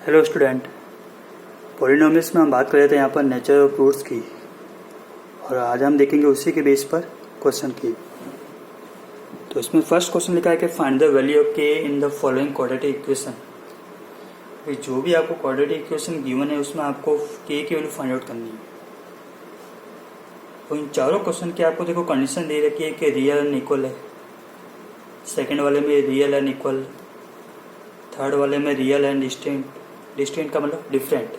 Hello student, polynomials में हम बात कर रहे थे यहाँ पर नेचर ऑफ रूट्स की, और आज हम देखेंगे उसी के बेस पर क्वेश्चन की। तो इसमें फर्स्ट क्वेश्चन लिखा है कि फाइंड द वैल्यू ऑफ के in the following quadratic equation. जो भी आपको क्वाड्रेटिक इक्वेशन गिवन है उसमें आपको के की वैल्यू फाइंड आउट करनी है। तो इन चारों क्वेश्चन की आपको देखो कंडीशन दे रखी है कि रियल एंड इक्वल है, सेकेंड वाले में रियल एंड इक्वल, थर्ड वाले में रियल एंड डिस्टिंक्ट, डिस्टिंक्ट का मतलब डिफरेंट,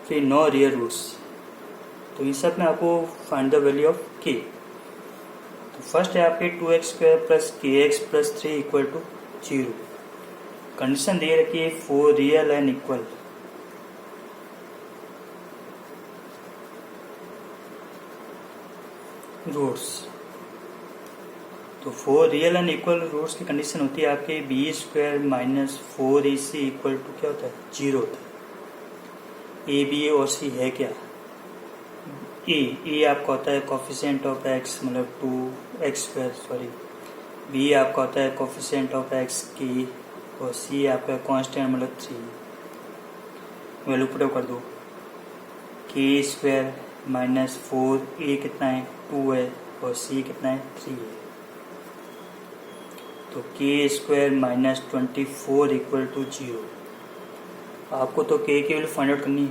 फिर नो रियल रूट्स। तो इन सब में आपको फाइंड द वैल्यू ऑफ के। तो फर्स्ट है आपके 2x² plus kx plus 3 equal to 0। Condition दे रखी है for real and equal. Roots, तो for real and equal roots की कंडीशन होती है आपके b² minus 4ac equal to क्या होता है 0 होता है। ए बी और सी है क्या, ए आपका होता है कोफिशिएंट ऑफ x मतलब 2x², सॉरी बी आपका होता है कोफिशिएंट ऑफ x की, और सी आपका कांस्टेंट मतलब 3। वैल्यू पुट कर दो, k² माइनस 4a कितना है 2 है, और c कितना है 3 है। तो k² माइनस 24 इक्वल टू 0। आपको तो k की वैल्यू फाइंड आउट करनी है।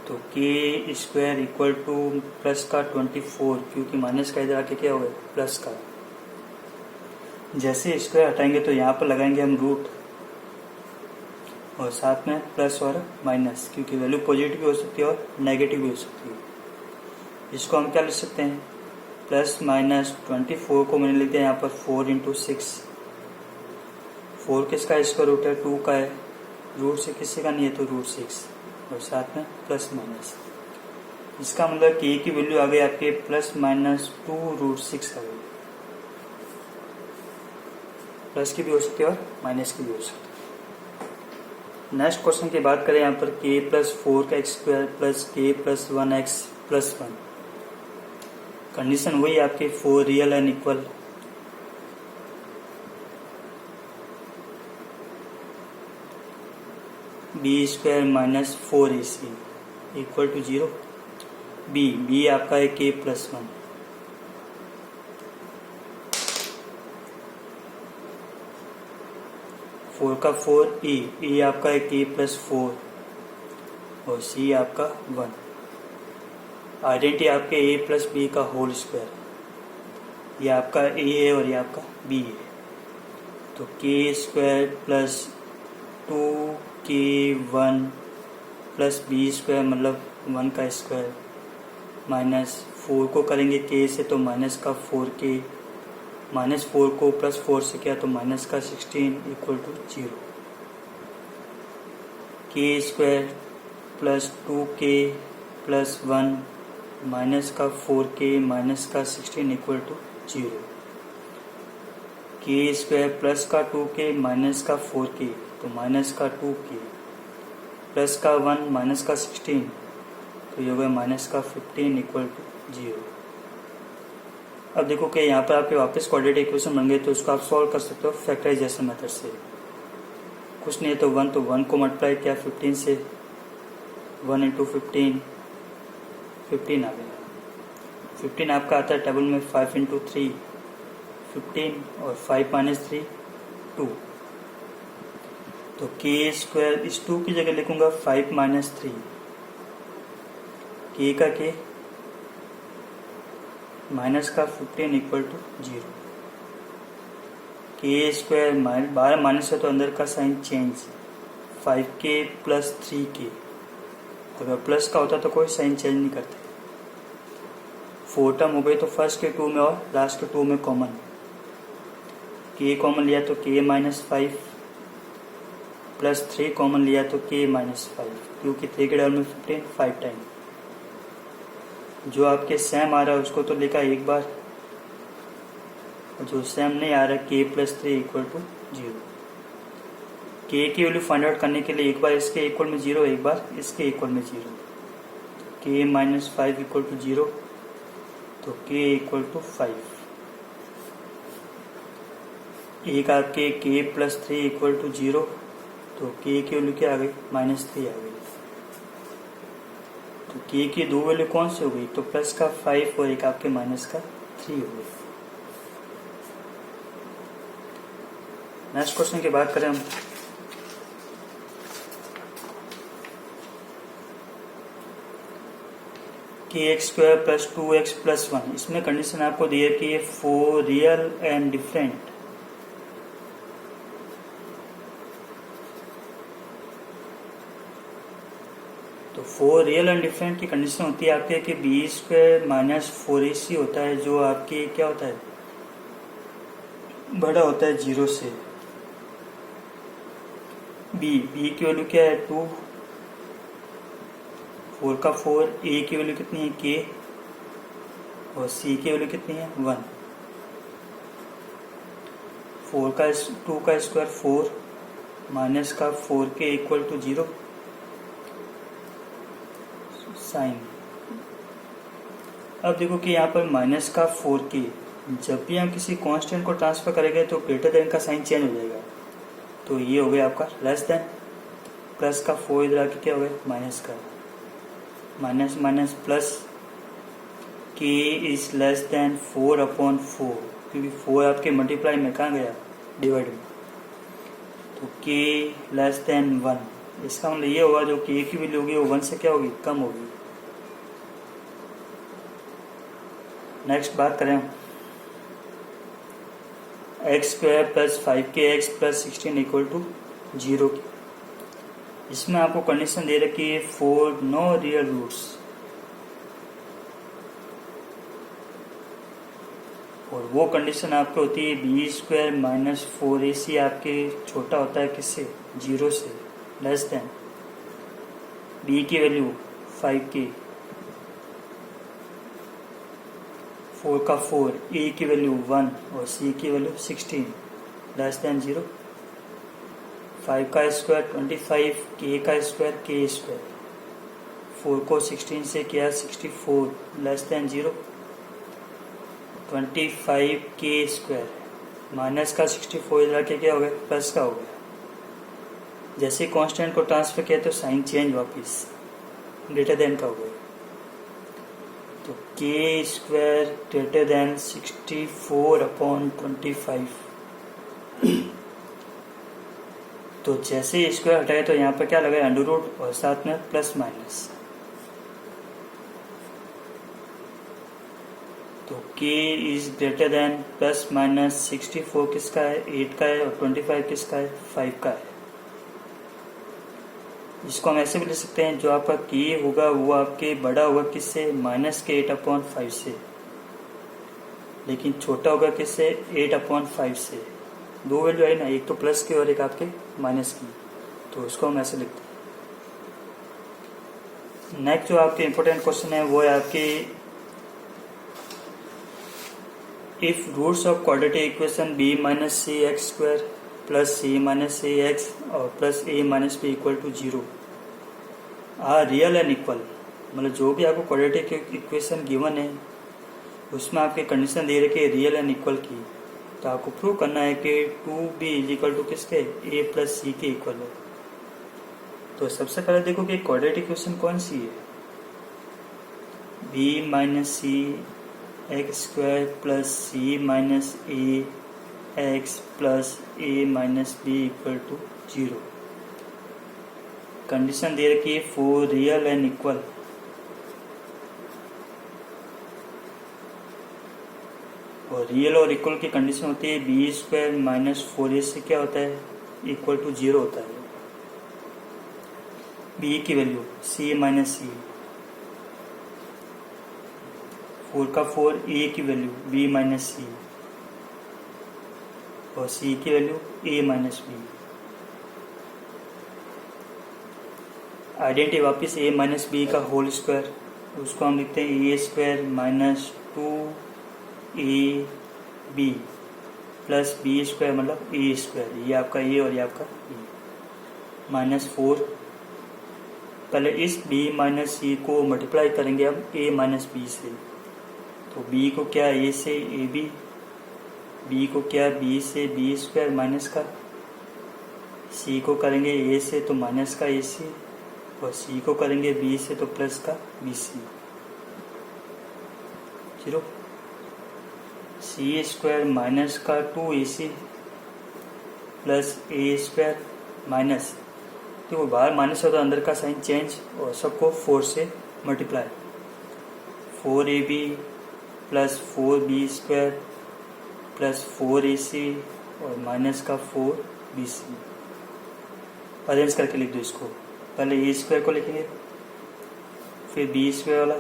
तो k² इक्वल टू प्लस का 24, क्योंकि माइनस का इधर आके क्या होगा प्लस का। जैसे स्क्वायर हटाएंगे तो यहाँ पर लगाएंगे हम रूट, और साथ में प्लस और माइनस, क्योंकि वैल्यू पॉजिटिव भी हो सकती है और नेगेटिव भी हो सकती है। इसको हम क्या लिख सकते हैं, प्लस माइनस 24 को मैंने लिख दिया यहाँ पर 4 इंटू 6। 4 किसका स्क्वायर रूट है 2 का है, रूट से किसी का नहीं है तो रूट 6, और साथ में प्लस माइनस। इसका मतलब के की वैल्यू आ गई आपके प्लस माइनस 2√6 आ गई। प्लस की भी हो सकती है और माइनस की भी हो सकती है। नेक्स्ट क्वेश्चन की बात करें यहाँ पर k प्लस 4 का x² plus k plus 1x plus 1। Condition वही आपके for real and equal. b² minus 4ac equal to 0। B आपका है k प्लस 1। फोर का 4 ए आपका है k प्लस 4, और c आपका 1। आइडेंटिटी आपके a प्लस बी का होल स्क्वायर, ये आपका a है और ये आपका b है। तो k² plus 2k1 plus b² मतलब 1 का स्क्वायर, माइनस 4 को करेंगे k से तो माइनस का 4k, माइनस 4 को प्लस 4 से किया तो माइनस का 16 equal to 0। k² plus 2k plus 1 minus का 4k माइनस का 16 इक्वल टू 0। k² प्लस का 2k माइनस का 4k तो माइनस का 2k, प्लस का 1 माइनस का 16 तो ये हो गया माइनस का 15 इक्वल टू 0। अब देखो कि यहाँ पर आपके वापस क्वाड्रेटिक इक्वेशन बन गए, तो उसको आप सॉल्व कर सकते हो फैक्टराइजेशन मेथड से। कुछ नहीं है तो 1 को मल्टीप्लाई किया 15 से, 1 इंटू 15 आ गया। 15 आपका आता है टेबल में 5 इंटू 3 15, और 5 माइनस 3 2। तो k² इस 2 की जगह लिखूंगा 5 माइनस 3, k का k माइनस का 15 इक्वल टू 0। k² 12 माइनस है तो अंदर का sign change, 5k plus 3k। अगर प्लस का होता तो कोई साइन चेंज नहीं करते। 4 टर्म हो गई तो फर्स्ट के 2 में और लास्ट के 2 में कॉमन, k कॉमन लिया तो k माइनस 5 प्लस 3 कॉमन लिया तो k माइनस 5, क्योंकि 3 के डबल में 15 5 टाइम। जो आपके सेम आ रहा है उसको तो लिखा एक बार, और जो सेम नहीं आ रहा k plus 3 equal to 0। k की वैल्यू फाइंड आउट करने के लिए एक बार इसके इक्वल में 0, एक बार इसके इक्वल में 0। k माइनस 5 इक्वल टू 0, तो k इक्वल टू 5। एक आपके k प्लस 3 इक्वल टू 0, तो के की वैल्यू क्या आ गई, -3 आ गई। तो के की दो वैल्यू कौन सी हो गई, तो प्लस का 5 और एक आपके -3 हो गई। नेक्स्ट क्वेश्चन की बात करें हम, कि x² + 2x + 1, इसमें कंडीशन आपको दी है कि ये 4 रियल एंड डिफरेंट, तो 4 रियल एंड डिफरेंट की कंडीशन होती है आपके कि b² - 4ac होता है, जो आपके क्या होता है, बड़ा होता है 0 से। b की वैल्यू क्या है 2, 4 का 4, a की वैल्यू कितनी है k, और c की वैल्यू कितनी है 1। 2 का स्क्वायर 4 माइनस का 4k इक्वल टू 0 साइन। अब देखो कि यहाँ पर माइनस का 4k, जब भी हम किसी कांस्टेंट को ट्रांसफर करेंगे तो ग्रेटर देन का साइन चेंज हो जाएगा, तो ये हो गया आपका लेस देन। प्लस का 4 इधर आके क्या हो गया, माइनस का, minus minus plus, k is less than 4/4, क्योंकि 4 आपके मल्टीप्लाई में कहाँ गया, डिवाइड में, तो k लेस देन 1। इसका मतलब ये होगा जो k की वैल्यू होगी वो 1 से क्या होगी, कम होगी। नेक्स्ट बात करें x² + 5kx + 16 इक्वल टू 0 की। इसमें आपको कंडीशन दे रखी है 4 नो रियल रूट्स, और वो कंडीशन आपको होती है b² - 4ac आपके छोटा होता है किससे, 0 से, लेस देन b की वैल्यू 5k, 4 का 4, a की वैल्यू 1 और c की वैल्यू 16, लेस देन 0। 5 का स्क्वायर 25, k का स्क्वायर k², 4 को 16 से किया 64, लेस देन 0। 25k² माइनस का 64 इधर के क्या हो गया, प्लस का हो गया। जैसे कांस्टेंट को ट्रांसफर किया तो साइन चेंज वापस ग्रेटर देन का हो गया, तो k² ग्रेटर देन 64/25। तो जैसे स्क्वायर हटाए तो यहाँ पर क्या लगा, अंडर रूट और साथ में प्लस माइनस, तो k is greater than plus minus 64 किसका है, 8 का है, और 25 किसका है, 5 का है। इसको हम ऐसे भी लिख सकते हैं, जो आपका k होगा वो आपके बड़ा होगा किससे, -8/5 से, लेकिन छोटा होगा किससे, 8/5 से। दो वैल्यू है ना, एक तो प्लस की और एक आपके माइनस की, तो उसको हम ऐसे लिखते हैं। नेक्स्ट जो आपके इम्पोर्टेंट क्वेश्चन है वो है आपके, if roots of quadratic equation b - cx² + c - ax और plus a - b equal to 0 are real and equal, मतलब जो भी आपको क्वाड्रेटिक इक्वेशन गिवन है उसमें आपके कंडीशन दे रखी है रियल एंड इक्वल की, तो आपको प्रूव करना है कि 2b इक्वल टू किसके, a + c के इक्वल है। तो सबसे पहले देखो कि क्वाड्रेटिक इक्वेशन कौन सी है, b - cx² + c - ax + a - b equal to 0। Condition दे रखी है फॉर रियल एंड इक्वल, और रियल और इक्वल की कंडीशन होती है b² - 4ac क्या होता है, इक्वल टू 0 होता है। b की वैल्यू c - c, 4 का 4, a की वैल्यू b - c और c की वैल्यू a - b। आइडेंटिटी वापस a - b का होल स्क्वायर, उसको हम लिखते हैं a² - 2ab प्लस b² मतलब a², ये आपका a और ये आपका a, -4। पहले इस b - c को मल्टीप्लाई करेंगे अब a - b से, तो b को क्या a से ab, b को क्या b से b² माइनस का सी को करेंगे ए से तो माइनस का ए सी, और सी को करेंगे बी से तो प्लस का बी सी। 0 सी स्क्वायर माइनस का 2ac प्लस ए स्क्वायर माइनस, देखो बाहर माइनस होता है अंदर का साइन चेंज, और सबको 4 से multiply. 4ab plus 4b square plus 4ac और माइनस का 4bc। अरेंज करके लिख दो इसको, पहले ए स्क्वायर को लिखेंगे, फिर बी स्क्वायर वाला,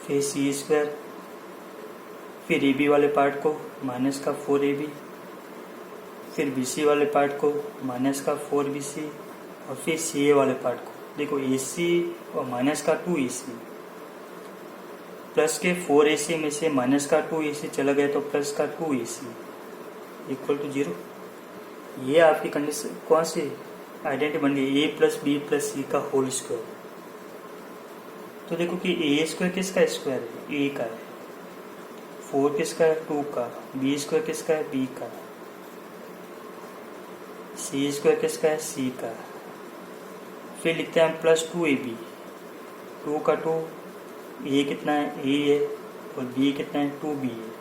फिर सी स्क्वायर, फिर ए बी वाले पार्ट को माइनस का 4ab, फिर बी सी वाले पार्ट को माइनस का 4bc, और फिर सी ए वाले पार्ट को देखो ac और माइनस का 2ac, प्लस के 4ac में से माइनस का 2ac चला गया तो प्लस का 2ac इक्वल टू 0। ये आपकी कंडीशन कौन सी आइडेंटिटी बन गई, ए प्लस बी प्लस सी का होल स्क्वायर। तो देखो कि ए स्क्वायर किसका स्क्वायर है, ए का है, 4 किसका है, 2 का, बी स्क्वायर किसका है, बी का, सी स्क्वायर किसका है, सी का। फिर लिखते हैं हम प्लस 2ab, 2 का 2, ए कितना है, ए है, और बी कितना है, 2b है।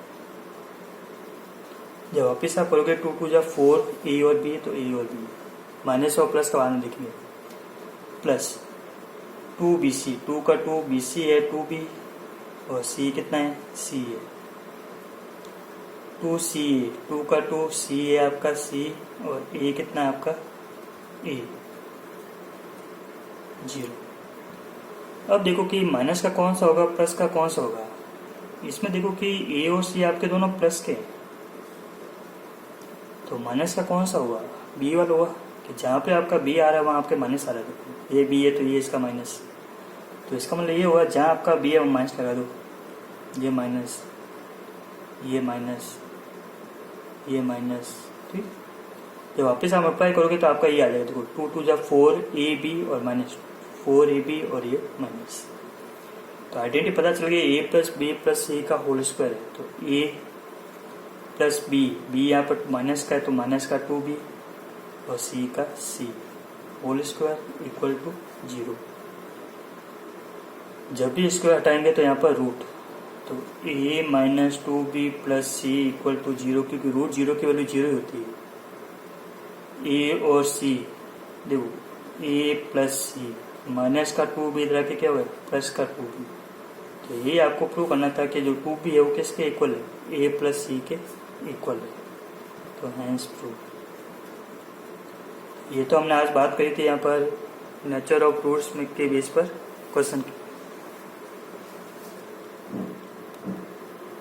जब वापिस आप करोगे 2 2 जा 4, ए और बी तो ए और बी, माइनस और प्लस का बाद में लिखेंगे, प्लस 2bc, 2 का 2, bc है 2b, और c कितना है, c है 2ca, 2 का 2, c है आपका c, और a कितना है आपका a 0। अब देखो कि माइनस का कौन सा होगा, प्लस का कौन सा होगा। इसमें देखो कि a और c आपके दोनों प्लस के, तो माइनस का कौन सा हुआ, b वाला हुआ, कि जहाँ पे आपका b आ रहा है वहाँ आपके माइनस आ रहा है। ये b है तो ये इसका माइनस, तो इसका मतलब ये हुआ जहाँ आपका b है वो माइनस लगा दो, ये माइनस, ये माइनस, ये माइनस, ठीक। जब वापस आप अप्लाई करोगे तो आपका ये आ जाएगा, देखो 2 2 जा 4ab और माइनस 4ab और ये माइनस। तो आइडेंटिटी पता चल गई, a प्लस बी प्लस सी का होल स्क्वायर है, तो a प्लस बी, बी यहाँ पर माइनस का है तो माइनस का 2b, और c का c whole square equal to 0। जब भी स्क्वायर हटाएंगे तो यहाँ पर रूट, तो a minus 2b plus C equal to 0, क्योंकि रूट 0 की वैल्यू 0 होती है। a और c देखो, a प्लस सी, माइनस का 2b इधर आके क्या हुआ, प्लस का 2b। तो ये आपको प्रूव करना था कि जो 2b है वो किसके इक्वल है, a प्लस सी के इक्वल है, तो हैंस प्रूव। ये तो हमने आज बात करी थी यहाँ पर नेचर ऑफ रूट्स के बेस पर क्वेश्चन की।